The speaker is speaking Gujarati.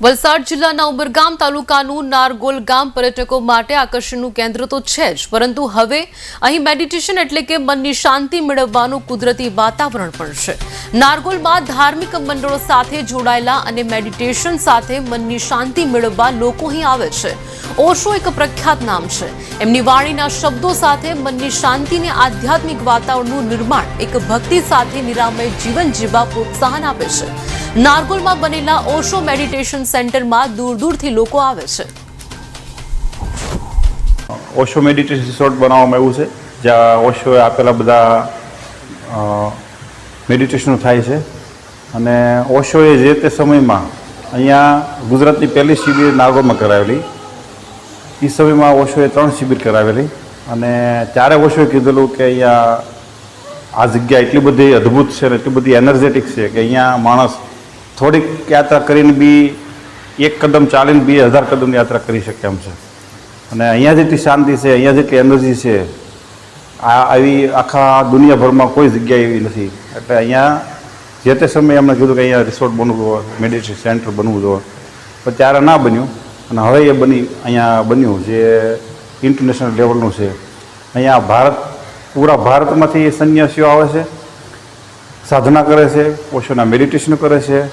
વલસાડ જિલ્લાના ઉમરગામ તાલુકાનું નારગોલ ગામ પર્યટકો માટે આકર્ષણનું કેન્દ્ર તો છે જ, પરંતુ હવે અહીં મેડિટેશન એટલે કે મનની શાંતિ મેળવવાનું કુદરતી વાતાવરણ પણ છે। નારગોલમાં ધાર્મિક મંડળો સાથે જોડાયેલા અને મેડિટેશન સાથે મનની શાંતિ મેળવવા લોકો અહીં આવે છે। ઓશો એક પ્રખ્યાત નામ છે। એમની વાણીના શબ્દો સાથે મનની શાંતિને આધ્યાત્મિક વાતાવરણનું નિર્માણ એક ભક્તિ સાથે નિરામય જીવન જીવવા પ્રોત્સાહન આપે છે। નારગોલમાં બનેલા ઓશો મેડિટેશન સેન્ટરમાં દૂર દૂરથી લોકો આવે છે। ઓશો મેડિટેશન રિસોર્ટ બનાવવામાં આવ્યું છે, જ્યાં ઓશોએ આપેલા બધા મેડિટેશનો થાય છે। અને ઓશોએ જે તે સમયમાં અહીંયા ગુજરાતની પહેલી શિબિર નારગોલમાં કરાવેલી। એ સમયમાં ઓશોએ 3 શિબિર કરાવેલી અને ત્યારે ઓશોએ કીધેલું કે અહીંયા આ જગ્યા એટલી બધી અદ્ભુત છે ને એટલી બધી એનર્જેટિક છે કે અહીંયા માણસ થોડીક યાત્રા કરીને બી 1 કદમ ચાલીને 2000 કદમની યાત્રા કરી શકે એમ છે। અને અહીંયા જેટલી શાંતિ છે, અહીંયા જેટલી એનર્જી છે, આવી આખા દુનિયાભરમાં કોઈ જગ્યા એવી નથી। એટલે અહીંયા જે તે સમયે એમણે કીધું કે અહીંયા રિસોર્ટ બનવું જોઈએ, મેડિટેશન સેન્ટર બનવું જોઈએ, પણ ત્યારે ના બન્યું અને હવે એ અહીંયા બન્યું જે ઇન્ટરનેશનલ લેવલનું છે। અહીંયા પૂરા ભારતમાંથી સંન્યાસીઓ આવે છે, સાધના કરે છે, ઓશોના મેડિટેશન કરે છે।